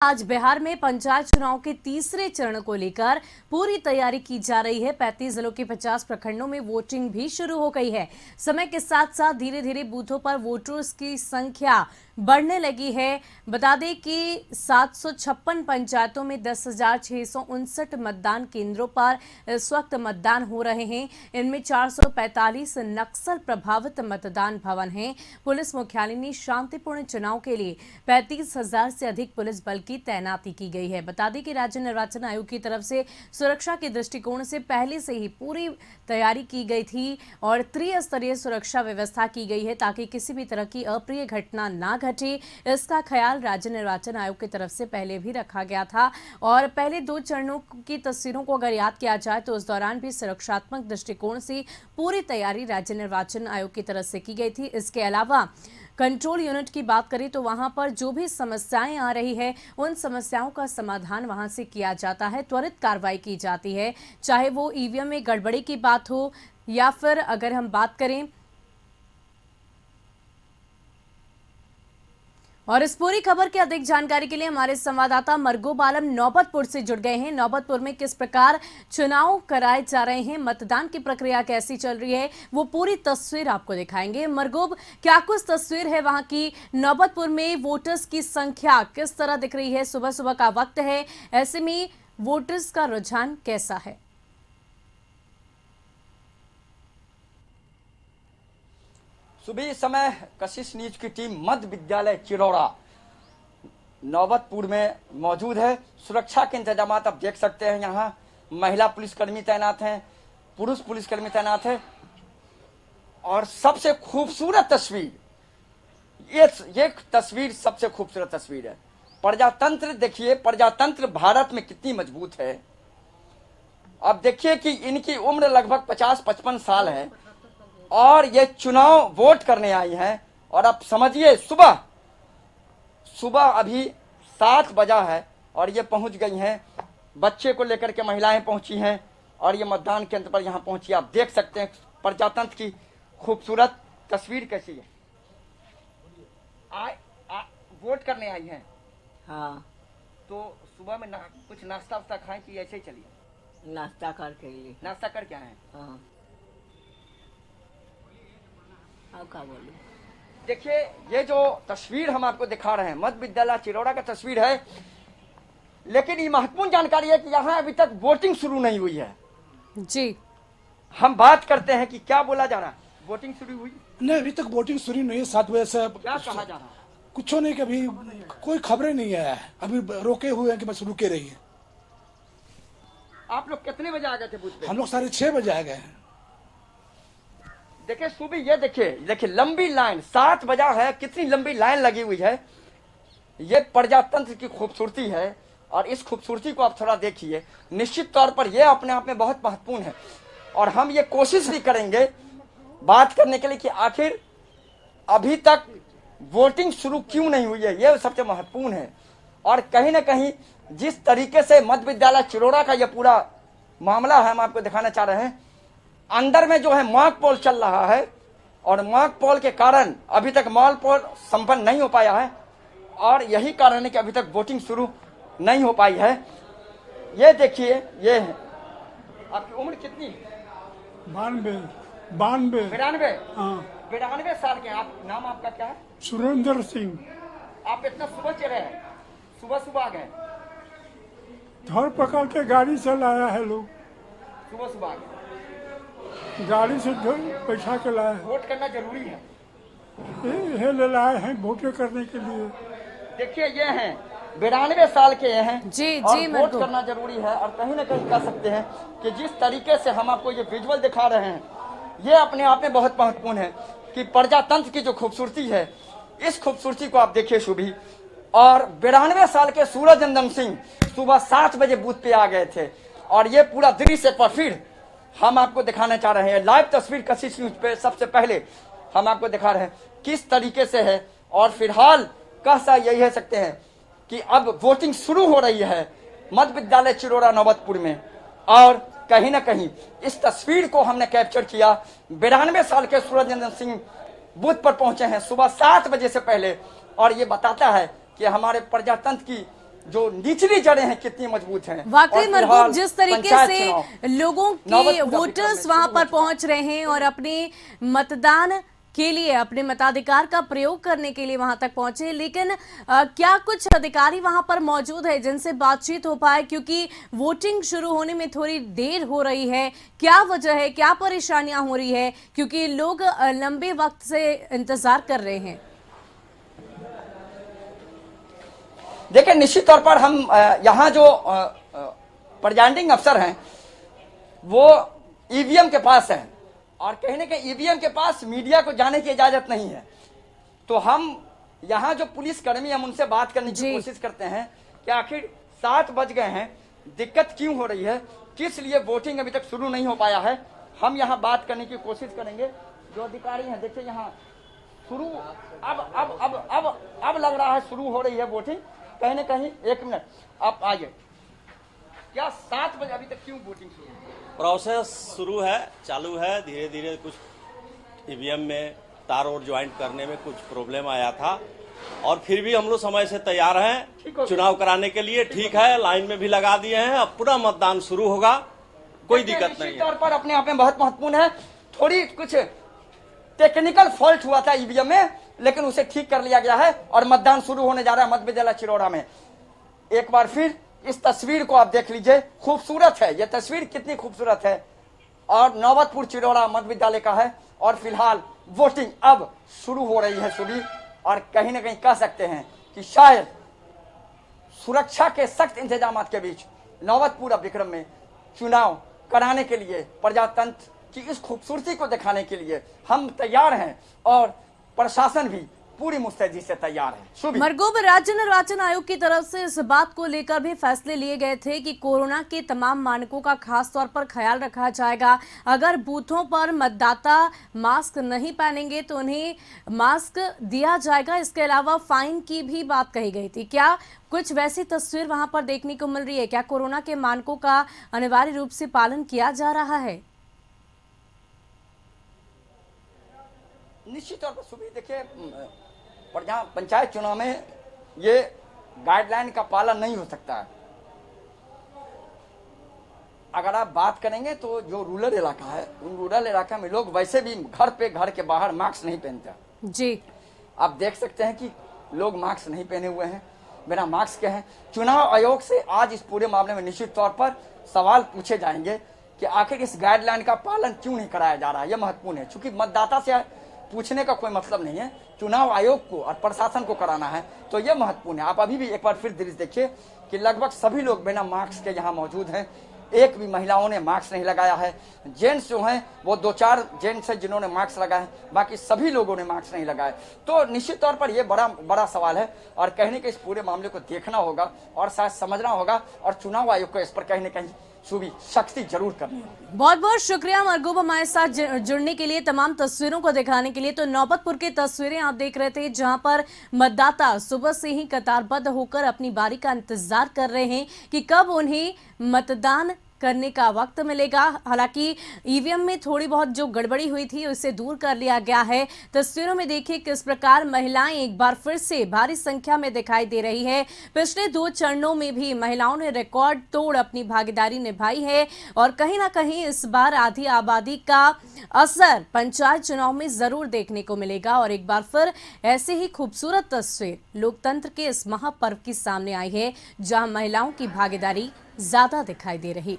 आज बिहार में पंचायत चुनाव के तीसरे चरण को लेकर पूरी तैयारी की जा रही है। 35 जिलों के 50 प्रखंडों में वोटिंग भी शुरू हो गई है। समय के साथ साथ धीरे धीरे बूथों पर वोटर्स की संख्या बढ़ने लगी है। बता दें कि 756 पंचायतों में 10,659 मतदान केंद्रों पर इस वक्त मतदान हो रहे हैं। इनमें 445 नक्सल प्रभावित मतदान भवन हैं। पुलिस मुख्यालय ने शांतिपूर्ण चुनाव के लिए 35,000 से अधिक पुलिस बल की तैनाती की गई है। बता दें कि राज्य निर्वाचन आयोग की तरफ से सुरक्षा के दृष्टिकोण से पहले से ही पूरी तैयारी की गई थी और त्रिस्तरीय सुरक्षा व्यवस्था की गई है ताकि किसी भी तरह की अप्रिय घटना ना घटे। इसका ख्याल राज्य निर्वाचन आयोग की तरफ से पहले भी रखा गया था और पहले 2 चरणों की तस्वीरों को अगर याद किया जाए तो उस दौरान भी सुरक्षात्मक दृष्टिकोण से पूरी तैयारी राज्य निर्वाचन आयोग की तरफ से की गई थी। इसके अलावा कंट्रोल यूनिट की बात करें तो वहां पर जो भी समस्याएं आ रही है उन समस्याओं का समाधान वहां से किया जाता है, त्वरित कार्रवाई की जाती है, चाहे वो ईवीएम में गड़बड़ी की बात हो या फिर अगर हम बात करें। और इस पूरी खबर की अधिक जानकारी के लिए हमारे संवाददाता मरगूब आलम नौबतपुर से जुड़ गए हैं। नौबतपुर में किस प्रकार चुनाव कराए जा रहे हैं, मतदान की प्रक्रिया कैसी चल रही है, वो पूरी तस्वीर आपको दिखाएंगे। मरगूब, क्या कुछ तस्वीर है वहां की? नौबतपुर में वोटर्स की संख्या किस तरह दिख रही है? सुबह सुबह का वक्त है, ऐसे में वोटर्स का रुझान कैसा है? सुबह समय कशिश न्यूज की टीम मध्य विद्यालय चिरौड़ा नौबतपुर में मौजूद है। सुरक्षा के इंतजाम आप देख सकते हैं। यहाँ महिला पुलिसकर्मी तैनात हैं, पुरुष पुलिसकर्मी तैनात हैं और सबसे खूबसूरत तस्वीर ये तस्वीर सबसे खूबसूरत तस्वीर है। प्रजातंत्र देखिए, प्रजातंत्र भारत में कितनी मजबूत है। अब देखिए कि इनकी उम्र लगभग 50-55 साल है और ये चुनाव वोट करने आई हैं। और अब समझिए सुबह अभी 7 बजा है और ये पहुंच गई हैं। बच्चे को लेकर के महिलाएं पहुंची हैं और ये मतदान केंद्र पर यहाँ पहुंची। आप देख सकते हैं प्रजातंत्र की खूबसूरत तस्वीर कैसी है। वोट करने आई हैं। हाँ, तो सुबह में कुछ नाश्ता वास्ता खाएं कि ऐसे ही चलिए? नाश्ता करके लिए। नाश्ता करके आए हैं। हाँ, अब क्या बोलूं? देखिए ये जो तस्वीर हम आपको दिखा रहे हैं मध्य विद्यालय चिरौड़ा का तस्वीर है, लेकिन ये महत्वपूर्ण जानकारी है कि यहाँ अभी तक वोटिंग शुरू नहीं हुई है। जी, हम बात करते हैं कि क्या बोला जा रहा है। वोटिंग शुरू हुई नहीं, अभी तक वोटिंग शुरू नहीं है। 7 बजे से क्या कहा जा रहा है? कुछ नहीं, कभी कोई खबरें नहीं आया है। अभी रोके हुए हैं कि बस रुके रहिए। आप लोग कितने बजे आ गए थे बूथ पे? हम लोग 6:30 बजे आ गए हैं। देखिए सुबह ये देखिए लंबी लाइन 7 बजा है, कितनी लंबी लाइन लगी हुई है। ये प्रजातंत्र की खूबसूरती है और इस खूबसूरती को आप थोड़ा देखिए। निश्चित तौर पर यह अपने आप में बहुत महत्वपूर्ण है और हम ये कोशिश भी करेंगे बात करने के लिए कि आखिर अभी तक वोटिंग शुरू क्यों नहीं हुई है। यह सबसे महत्वपूर्ण है। और कहीं ना कहीं जिस तरीके से मध्य विद्यालय चिरौड़ा का यह पूरा मामला है, हम आपको दिखाना चाह रहे हैं। अंदर में जो है मॉक पोल चल रहा है और मॉक पोल के कारण अभी तक मॉक पोल संपन्न नहीं हो पाया है और यही कारण है कि अभी तक वोटिंग शुरू नहीं हो पाई है। ये देखिए, ये है। आपकी उम्र कितनी? 92। 92। हाँ, 92 साल के। आप नाम आपका क्या है? सुरेंद्र सिंह। आप इतना सुबह चले हैं, सुबह आ गए? धर पकड़ के गाड़ी से लाया है लोग, सुबह आ गए। गाड़ी से बैठा के लाया है। वोट करना जरूरी है। ये ले लाए हैं वोट करने के लिए। देखिए ये हैं 92 साल के ये हैं। जी, और जी, वोट करना जरूरी है। और कहीं ना कहीं कह सकते हैं कि जिस तरीके से हम आपको ये विजुअल दिखा रहे हैं, ये अपने आप में बहुत महत्वपूर्ण है कि प्रजातंत्र की जो खूबसूरती है, इस खूबसूरती को आप देखिए सुबह। और 92 साल के सूरज नंदन सिंह सुबह 7 बजे बूथ पे आ गए थे और ये पूरा दृश्य एक बार फिर हम आपको दिखाना चाह रहे हैं। लाइव तस्वीर कशिश न्यूज पे सबसे पहले हम आपको दिखा रहे हैं किस तरीके से है। और फिलहाल कह सा यही है सकते हैं कि अब वोटिंग शुरू हो रही है मध्य विद्यालय चिरौड़ा नौबतपुर में। और कहीं ना कहीं इस तस्वीर को हमने कैप्चर किया। 92 साल के सूरज नंदन सिंह बूथ पर पहुंचे हैं सुबह 7 बजे से पहले और ये बताता है कि हमारे प्रजातंत्र की जो निचली जड़ें हैं कितनी मजबूत हैं। वाकई और मरगूब, फिलहाल जिस तरीके पंचायत से चुनाव लोगों नौबत की पूरा वोटर्स विक्रम में वहां शुरू पर हो चुका पहुंच रहे हैं और अपने मतदान के लिए, अपने मताधिकार का प्रयोग करने के लिए वहां तक पहुंचे, लेकिन क्या कुछ अधिकारी वहां पर मौजूद है जिनसे बातचीत हो पाए? क्योंकि वोटिंग शुरू होने में थोड़ी देर हो रही है, क्या वजह है, क्या परेशानियां हो रही है? क्योंकि लोग लंबे वक्त से इंतजार कर रहे हैं। देखिए, निश्चित तौर पर हम यहाँ जो प्रिजाइडिंग अफसर हैं वो ईवीएम के पास हैं और कहीं ना कहीं ईवीएम के पास मीडिया को जाने की इजाजत नहीं है। तो हम यहाँ जो पुलिस कर्मी, हम उनसे बात करने की कोशिश करते हैं कि आखिर 7 बज गए हैं, दिक्कत क्यों हो रही है, किस लिए वोटिंग अभी तक शुरू नहीं हो पाया है। हम यहाँ बात करने की कोशिश करेंगे। जो अधिकारी हैं, देखिए यहाँ शुरू अब लग रहा है शुरू हो रही है वोटिंग कहीं ना कहीं। 1 मिनट, आप आइए। क्या 7 बजे अभी तक क्यों वोटिंग शुरू है? प्रोसेस शुरू है, चालू है। धीरे धीरे कुछ ईवीएम में तार और ज्वाइंट करने में कुछ प्रॉब्लम आया था और फिर भी हम लोग समय से तैयार हैं चुनाव कराने के लिए। ठीक है, लाइन में भी लगा दिए हैं, अब पूरा मतदान शुरू होगा, कोई दिक्कत नहीं है। तौर पर अपने आप में बहुत महत्वपूर्ण है। थोड़ी कुछ टेक्निकल फॉल्ट हुआ था ईवीएम में, लेकिन उसे ठीक कर लिया गया है और मतदान शुरू होने जा रहा है मध्य विद्यालय चिरौड़ा में। एक बार फिर इस तस्वीर को आप देख लीजिए, खूबसूरत है ये तस्वीर, कितनी खूबसूरत है। और नौबतपुर चिरौड़ा मध्य विद्यालय का है और फिलहाल वोटिंग अब शुरू हो रही है सुबह। और कहीं ना कहीं कह सकते हैं कि शायद सुरक्षा के सख्त इंतजाम के बीच नौबतपुर विक्रम में चुनाव कराने के लिए, प्रजातंत्र की इस खूबसूरती को दिखाने के लिए हम तैयार हैं और प्रशासन भी पूरी मुस्तैदी से तैयार है। मरगूब, राज्य निर्वाचन आयोग की तरफ से इस बात को लेकर भी फैसले लिए गए थे कि कोरोना के तमाम मानकों का खास तौर पर ख्याल रखा जाएगा। अगर बूथों पर मतदाता मास्क नहीं पहनेंगे तो उन्हें मास्क दिया जाएगा। इसके अलावा फाइन की भी बात कही गई थी। क्या कुछ वैसी तस्वीर वहां पर देखने को मिल रही है? क्या कोरोना के मानकों का अनिवार्य रूप से पालन किया जा रहा है? निश्चित तौर पर सुबह देखिए, पंचायत चुनाव में ये गाइडलाइन का पालन नहीं हो सकता है। अगर आप बात करेंगे तो जो रूरल इलाका है, उन रूरल इलाका में लोग वैसे भी घर के बाहर मास्क नहीं पहनते जी। आप देख सकते हैं कि लोग मास्क नहीं पहने हुए हैं, बिना मास्क के हैं। चुनाव आयोग से आज इस पूरे मामले में निश्चित तौर पर सवाल पूछे जाएंगे कि आखिर इस गाइडलाइन का पालन क्यों नहीं कराया जा रहा है। यह महत्वपूर्ण है, चूंकि मतदाता से पूछने का कोई मतलब नहीं है, चुनाव आयोग को और प्रशासन को कराना है, तो यह महत्वपूर्ण है। आप अभी भी एक बार फिर दृश्य देखिए कि लगभग सभी लोग बिना मास्क के यहाँ मौजूद हैं। एक भी महिलाओं ने मास्क नहीं लगाया है। जेंट्स जो हैं वो 2-4 जेंट्स हैं जिन्होंने मास्क लगाया है, बाकी सभी लोगों ने मास्क नहीं लगाया। तो निश्चित तौर पर यह बड़ा सवाल है और कहने के इस पूरे मामले को देखना होगा और शायद समझना होगा और चुनाव आयोग को इस पर कहीं न कहीं सुबह सख्ती जरूर करनी होगी। बहुत बहुत शुक्रिया मरगूब, हमारे साथ जुड़ने के लिए, तमाम तस्वीरों को दिखाने के लिए। तो नौबतपुर की तस्वीरें आप देख रहे थे जहां पर मतदाता सुबह से ही कतारबद्ध होकर अपनी बारी का इंतजार कर रहे हैं कि कब उन्हें मतदान करने का वक्त मिलेगा। हालांकि ईवीएम में थोड़ी बहुत जो गड़बड़ी हुई थी उसे दूर कर लिया गया है। तस्वीरों में देखिए किस प्रकार महिलाएं एक बार फिर से भारी संख्या में दिखाई दे रही है। पिछले 2 चरणों में भी महिलाओं ने रिकॉर्ड तोड़ अपनी भागीदारी निभाई है और कहीं ना कहीं इस बार आधी आबादी का असर पंचायत चुनाव में जरूर देखने को मिलेगा। और एक बार फिर ऐसे ही खूबसूरत तस्वीर लोकतंत्र के इस महापर्व की सामने आई है जहां महिलाओं की भागीदारी ज्यादा दिखाई दे रही।